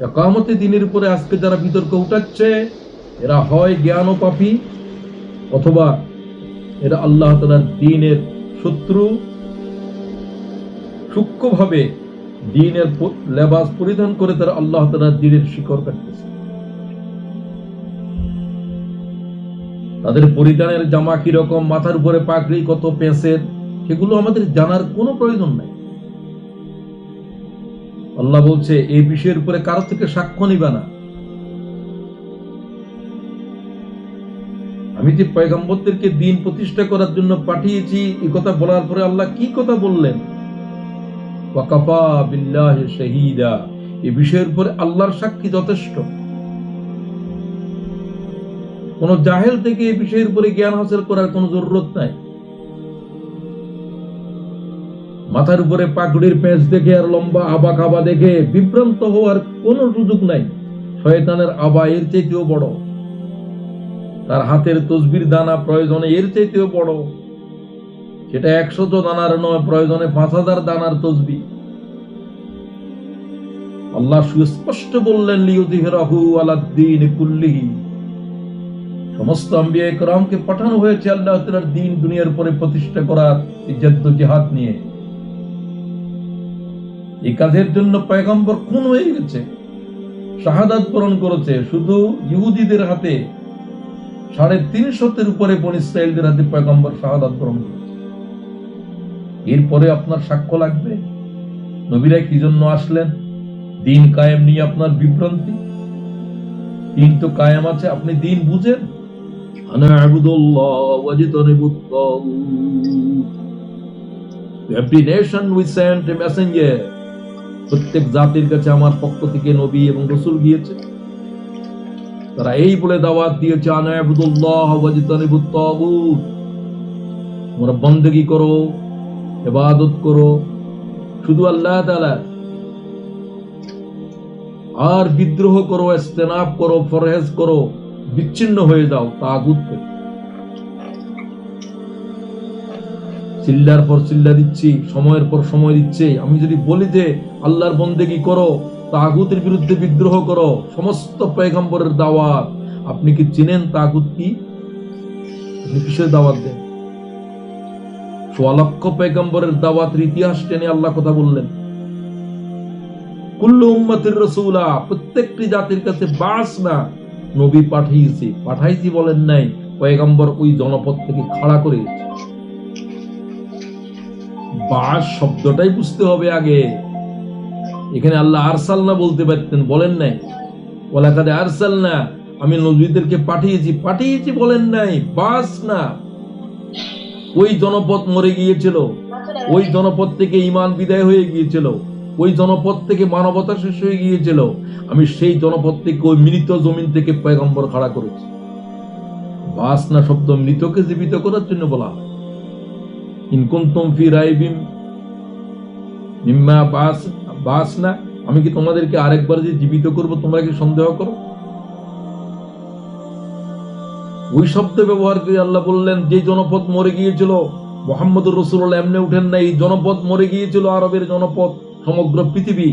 ইকামতে দ্বীনের উপরে আজকে যারা বিতর্ক উঠাচ্ছে, এরা হয় জ্ঞান ও পাপী, অথবা এরা আল্লাহ তাআলার দ্বীনের শত্রু। সূক্ষ্মভাবে দ্বীনের লেবাস পরিধান করে তারা আল্লাহ তাআলার দ্বীনের শিকড় কাটতেছে। তাদের পরিধানের জামা কিরকম, মাথার উপরে পাগড়ি কত পেঁচের, সেগুলো আমাদের জানার কোনো প্রয়োজন নাই। আল্লাহ বলছে এই বিষয়ের উপরে কারো থেকে সাক্ষ্য নিবা না। আমি যে পয়গম্বরদেরকে দ্বীন প্রতিষ্ঠা করার জন্য পাঠিয়েছি, এই কথা বলার পরে আল্লাহ কি কথা বললেন? ওয়াকাফা বিল্লাহি শাহীদা, এই বিষয়ের উপরে আল্লাহর সাক্ষী যথেষ্ট। কোন জাহেল থেকে এই বিষয়ের উপরে জ্ঞান হাসিল করার কোনো জরুরত নাই। মাথার উপরে পাগড়ির পেঁচ দেখে আর লম্বা আবা কাবা দেখে বিভ্রান্ত হওয়ার কোনো সুযোগ নাই। শয়তানের আবা এর চাইতেও বড়, তার হাতের তসবির দানা প্রয়োজনে এর চাইতেও বড়। সেটা 100 দানার নয়, প্রয়োজনে 5000 দানার তসবি। আল্লাহ সুস্পষ্ট বললেন লিইয়ুযহিরাহু আলাদ-দীনি কুল্লিহি, সমস্ত আম্বিয়া ইকরামকে পাঠানো হয়েছে আল্লাহ তাআলার দ্বীন দুনিয়ার উপরে প্রতিষ্ঠা করার জিহাদ নিয়ে। এই কাজের জন্য পয়গম্বর খুন হয়ে গেছে, শাহাদাত বরণ করেছে। শুধু ইহুদিদের হাতে 350 উপরে বনী ইসরাঈলদের হাতে পয়গম্বর শাহাদাত বরণ করেছে। এরপরে আপনার সাক্ষ্য লাগবে নবীরা কি জন্য আসলেন? দ্বীন কায়েম নিয়ে আপনার বিভ্রান্তি। দ্বীন তো কায়েম আছে, আপনি দ্বীন বুঝেন। আনা আবুদুল্লাহ ওয়াজতানিবুত তাগুত। Every nation we sent a messenger. প্রত্যেক জাতির কাছে আমার পক্ষ থেকে নবী এবং রাসূল গিয়েছে। তারা এই বলে দাওয়াত দিয়েছে, আনা আবুদুল্লাহ ওয়াজতানিবুত তাগুত, তোমরা বন্দেগী করো, ইবাদত করো শুধু আল্লাহ তাআলা, আর বিদ্রোহ করো, ইস্তেনাব করো, ফরহেজ করো, বিচ্ছিন্ন হয়ে যাও তাগুত থেকে। চিল্লার পর চিল্লা দিচ্ছি, সময়ের পর সময় দিচ্ছে। আমি যদি বলি যে আল্লাহর বন্দেগী করো, তাগুতের বিরুদ্ধে বিদ্রোহ করো, সমস্ত পয়গম্বরের দাওয়াত, আপনি কি চিনেন তাগুত কি? আপনি কিসের দাওয়াত দেন? 1.25 লক্ষ পয়গম্বরের দাওয়াতের ইতিহাস টেনে আল্লাহ কথা বললেন। কুল্লু উম্মতির রাসূলা, প্রত্যেকটি জাতির কাছে বাসনা, নবী পাঠাইছি বলেন নাই, পয়গম্বর ওই জনপদ থেকে খাড়া করে গেছে। বাস শব্দটাই বুঝতে হবে আগে। এখানে আল্লাহ আরসালনা বলতে পারতেন, বলেন নাই। ওয়ালাকাদ আরসালনা, আমি নবীদেরকে পাঠিয়েছি বলেন নাই। বাস না, ওই জনপদ মরে গিয়েছিল, ওই জনপদ থেকে ঈমান বিদায় হয়ে গিয়েছিল, ওই জনপদ থেকে মানবতা শেষ হয়ে গিয়েছিল। আমি সেই জনপদ থেকে ওই মৃত জমিন থেকে পয়গম্বর খাড়া করেছি। বাস না শব্দ মৃতকে জীবিত করার জন্য বলা হয়। ইন কুনতুম ফি রাইবিন মিম্মা বাসনা, আমি কি তোমাদেরকে আরেকবার যে জীবিত করব তোমরা কি সন্দেহ করো? ওই শব্দ ব্যবহার করে আল্লাহ বললেন, যে জনপদ মরে গিয়েছিল, মুহাম্মদুর রাসূলুল্লাহ এমনি উঠেন না, এই জনপদ মরে গিয়েছিল, আরবের জনপদ। সমগ্র পৃথিবী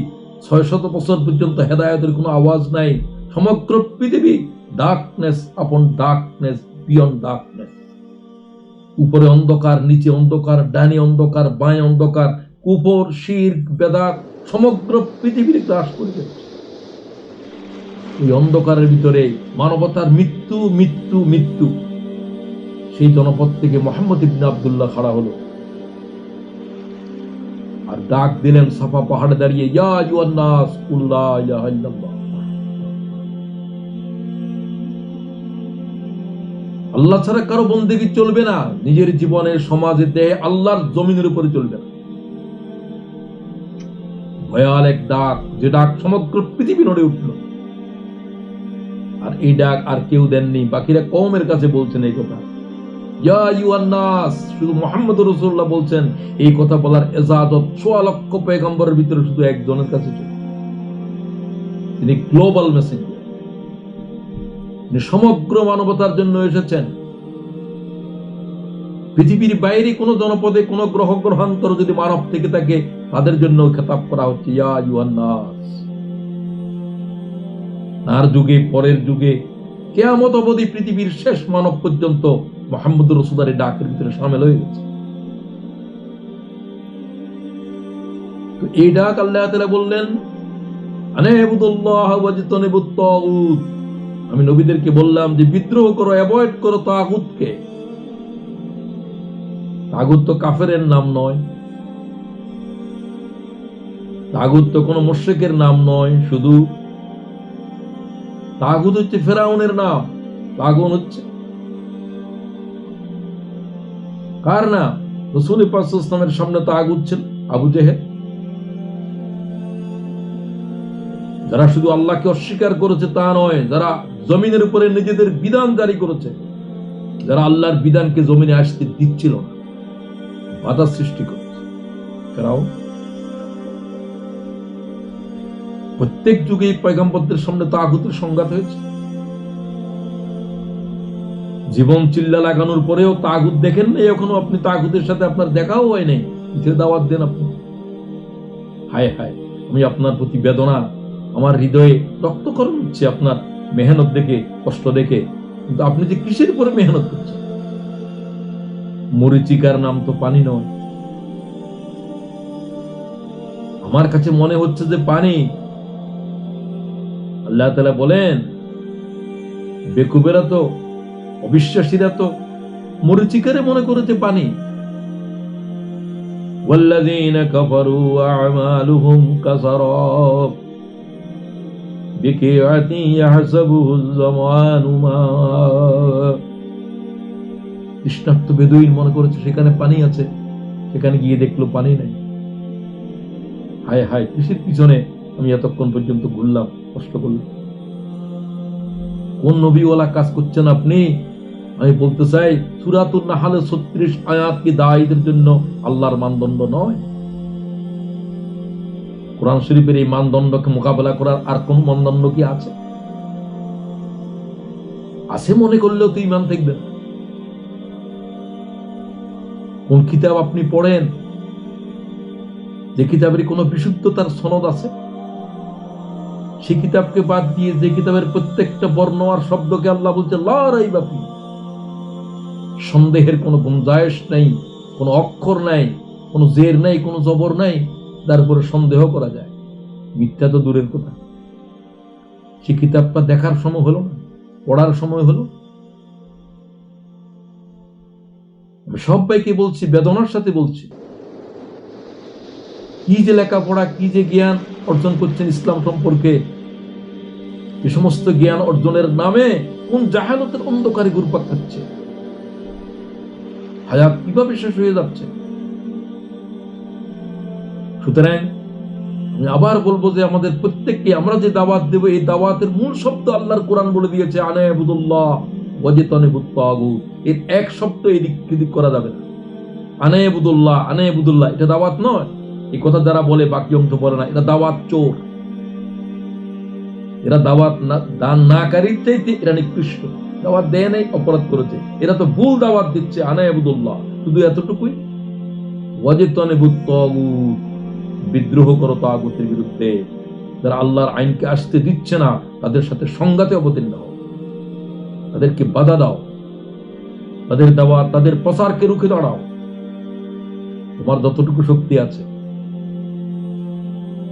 600 বছর পর্যন্ত হেদায়েতের কোনো আওয়াজ নাই। সমগ্র পৃথিবী ডার্কনেস আপন ডার্কনেস, বিয়ন্ড ডার্কনেস। উপরে অন্ধকার, নিচে অন্ধকার, ডানে অন্ধকার, বাঁয়ে অন্ধকার, কুফর, শিরক, বেদাত সমগ্র পৃথিবীর গ্রাস করে যাচ্ছে। এই অন্ধকারের ভিতরে মানবতার মৃত্যু মৃত্যু মৃত্যু। সেই জনপদ থেকে মুহাম্মদ ইবনে আব্দুল্লাহ খাড়া হলো আর ডাক দিলেন সাফা পাহাড়ে দাঁড়িয়ে, ইয়া আইয়ুহান নাস কুল লা ইলাহা ইল্লাল্লাহ। আল্লাহ ছাড়া কারো বন্দেগী চলবে না। নিজের জীবনে, সমাজে, দেহে, আল্লাহর জমিনের উপরে চলবে না। ভয়াল এক ডাক, যে ডাক সমগ্র পৃথিবী নড়ে উঠল। আর এই ডাক আর কেউ দেননি, বাকিরা কওমের কাছে বলছেন এই কথা। ইয়া আইয়ুহান নাস, শুধু মুহাম্মদুর রাসূলুল্লাহ বলছেন। এই কথা বলার ইজাজত 1.25 লক্ষ পয়গম্বরের ভিতরে শুধু একজনের কাছে ছিল। তিনি গ্লোবাল মেসেঞ্জার, তিনি সমগ্র মানবতার জন্য এসেছেন। পৃথিবীর বাইরে কোন জনপদে, কোন গ্রহান্তর যদি মানব থেকে থাকে, তাদের জন্য খেতাব করা হচ্ছে, ইয়া আইয়ুহান নাস। আর যুগে পরের যুগে কিয়ামত অবধি পৃথিবীর শেষ মানব পর্যন্ত মুহাম্মদ রাসূলুল্লাহর ডাকের ভিতরে শামিল হয়ে গেছে। তো এই ডাক আল্লাহ তাআলা বললেন, আনাবুদুল্লাহ ওয়াজতানিবুত তাগুত। আমি নবীদেরকে বললাম যে বিদ্রোহ করো, অ্যাভয়েড করো তাগুতকে। তাগুত তো কাফেরের নাম নয়, তাগুত তো কোনো মুশরিকের নাম নয়, শুধু তাগুত হচ্ছে ফেরাউনের নাম। তাগুত হচ্ছে কার নাম? রাসূল পাক সাল্লাল্লাহু আলাইহি ওয়াসাল্লামের সামনে তাগুত ছিল আবু জেহেল। যারা শুধু আল্লাহকে অস্বীকার করেছে তা নয়, যারা জমিনের উপরে নিজেদের বিধান জারি করেছে, যারা আল্লাহর বিধানকে জমিনে আসতে দিচ্ছিল না, বাধা সৃষ্টি করেছে, ফেরাউন। প্রত্যেক যুগে পয়গম্বরদের সামনে তাগুতের সংঘাত হয়েছে। জীবন চিল্লা লাগানোর পরেও তাগুত দেখেন নাই এখনো আপনি? তাগুতের সাথে আপনার দেখাও হয় নাই, কিসের দাওয়াত দেন আপনি? হায় হায়, আমি আপনার প্রতি বেদনা, আমার হৃদয়ে রক্তক্ষরণ হচ্ছে আপনার মেহনত দেখে, কষ্ট দেখে। কিন্তু আপনি যে কিসের উপরে মেহনত করছেন? মরিচিকার নাম তো পানি নয়। আমার কাছে মনে হচ্ছে যে পানি। আল্লাহ তাআলা বলেন, বেকুবেরা তো, অবিশ্বাসীরা তো মরিচিকারে মনে করেছে পানি। ওয়াল্লাযীনা কাফারু আ'মালুহুম কাসারাব বিকিআতিন ইয়াহসাবুহুল যামানু মা। তৃষ্ণার্ত বেদুইন মনে করেছে সেখানে পানি আছে, সেখানে গিয়ে দেখলো পানি নাই। হায় হায়, কৃষির পিছনে আমি এতক্ষণ পর্যন্ত ঘুরলাম, কষ্ট করলাম। কোন নবীওয়ালা কাজ করছেন আপনি? আমি বলতে চাই, সূরাতুন নাহলের 36 আয়াত কি দায়ীদের জন্য আল্লাহর মানদণ্ড নয়? কোরআন শরীফের এই মানদণ্ডকে মোকাবেলা করার আর কোন মানদণ্ড কি আছে? আছে মনে করলেও তো ঈমান থাকবে না। কোন কিতাব আপনি পড়েন যে কিতাবের কোন বিশুদ্ধতার সনদ আছে? সে কিতাবকে বাদ দিয়ে যে কিতাবের প্রত্যেকটা বর্ণ আর শব্দকে আল্লাহ বলছে লা রাইবা ফি, সন্দেহের কোনো গুঞ্জাইশ নাই, কোনো অক্ষর নাই, কোনো জের নাই, কোনো জবর নাই, তারপরে সন্দেহ করা যায়? মিথ্যা তো দূরের কথা, সে কিতাবটা দেখার সময় হলো না, পড়ার সময় হলো। আমি সবাইকে বলছি, বেদনার সাথে বলছি, কি যে লেখাপড়া, কি যে জ্ঞান অর্জন করছেন ইসলাম সম্পর্কে, এই সমস্ত জ্ঞান অর্জনের নামে কোন জাহালতের অন্ধকারে ঘুরপাক খাচ্ছে। হায়াত কিভাবে শেষ হয়ে যাচ্ছে। সুতরাং আমি আবার বলবো যে আমাদের প্রত্যেককে আমরা যে দাওয়াত দেব, এই দাওয়াতের মূল শব্দ আল্লাহর কোরআন বলে দিয়েছে, আনাবুদুল্লাহ ওয়াজতানিবুত তাগুত। এর এক শব্দ এদিক সেদিক করা যাবে না। আনাবুদুল্লাহ, আনাবুদুল্লাহ, এটা দাওয়াত নয়। এই কথা যারা বলে বাকি অংশ বলে না, এটা দাওয়াত চোর। এরা দাওয়াত দান নাকারীর চাইতে এরা নিকৃষ্ট। দাওয়াত দেয় নাই, অপরাধ করেছে। এরা তো ভুল দাওয়াত দিচ্ছে। আনাবুদুল্লাহ শুধু এতটুকুই, ওয়াজতানিবুত তাগুত, বিদ্রোহ করো তাগুতের বিরুদ্ধে। যারা আল্লাহর আইনকে আসতে দিচ্ছে না, তাদের সাথে সংঘাতে অবতীর্ণ হও, তাদেরকে বাধা দাও, তাদের দাওয়াত, তাদের প্রচারকে রুখে দাঁড়াও। তোমার যতটুকু শক্তি আছে,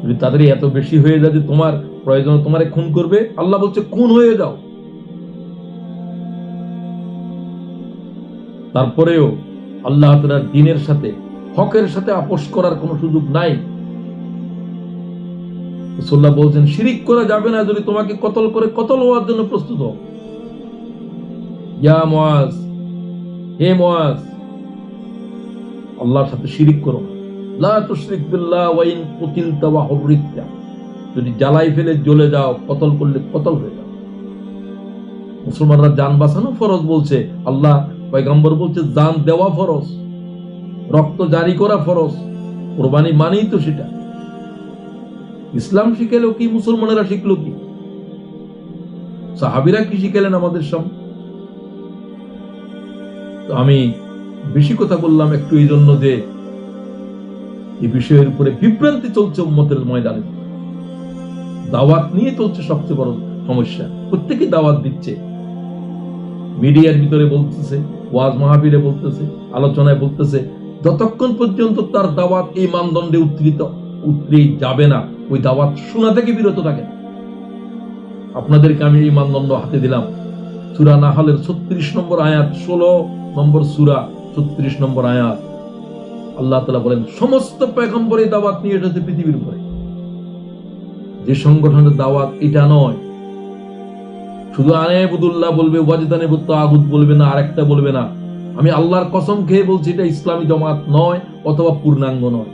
যদি তাদের এত বেশি হয়ে যায় যে তোমার প্রয়োজন তোমারে খুন করবে, আল্লাহ বলছে খুন হয়ে যাও। তারপরেও আল্লাহ তাআলার দ্বীনের সাথে, হকের সাথে আপোষ করার কোনো সুযোগ নাই। রাসূলুল্লাহ বলছেন শিরিক করা যাবে না যদি তোমাকে কতল করে কতল হওয়ার জন্য প্রস্তুত হও। ইয়া মুআজ, হে মুআজ, আল্লাহর সাথে শিরিক করো না। লা তুশরিক বিল্লাহ ওয়া ইন কুতিলতা ওয়া হুররিকতা, যদি জ্বালাই ফেলে জ্বলে যাও, কতল করলে কতল হয়ে যাও। মুসলমানরা জান বাঁচানো ফরজ বলছে, আল্লাহ পয়গম্বর বলছে জান দেওয়া ফরজ, রক্ত জারি করা ফরজ। কুরবানি মানেই তো সেটা। ইসলাম শিখালো কি? মুসলমানেরা শিখলো কি? সাহাবীরা কি শিখালেন আমাদের সামনে? তো আমি বেশি কথা বললাম একটু এই জন্য যে এই বিষয়ের উপরে বিভ্রান্তি চলছে উম্মতের ময়দানে। দাওয়াত নিয়ে চলছে সবচেয়ে বড় সমস্যা। প্রত্যেকে দাওয়াত দিচ্ছে, মিডিয়ার ভিতরে বলতেছে, ওয়াজ মাহফিলে বলতেছে, আলোচনায় বলতেছে, যতক্ষণ পর্যন্ত তার দাওয়াত এই মানদণ্ডে উতরে যাবে না, ওই দাওয়াত শোনা থেকে বিরত থাকে। আপনাদেরকে আমি এই মানদণ্ড হাতে দিলাম। সূরা নাহলের 36 নম্বর আয়াত, 16 নম্বর সূরা 36 নম্বর আয়াত, আল্লাহ তাআলা বলেন সমস্ত পয়গম্বরের দাওয়াত নিয়ে এসেছে পৃথিবীর উপরে। যে সংগঠনের দাওয়াত এটা নয়, শুধু আনেবুদুল্লাহ বলবে, ওয়াজদানিবুত তাগুত বলবে না, আরেকটা বলবে না, আমি আল্লাহর কসম খেয়ে বলছি এটা ইসলামী জামাত নয় অথবা পূর্ণাঙ্গ নয়।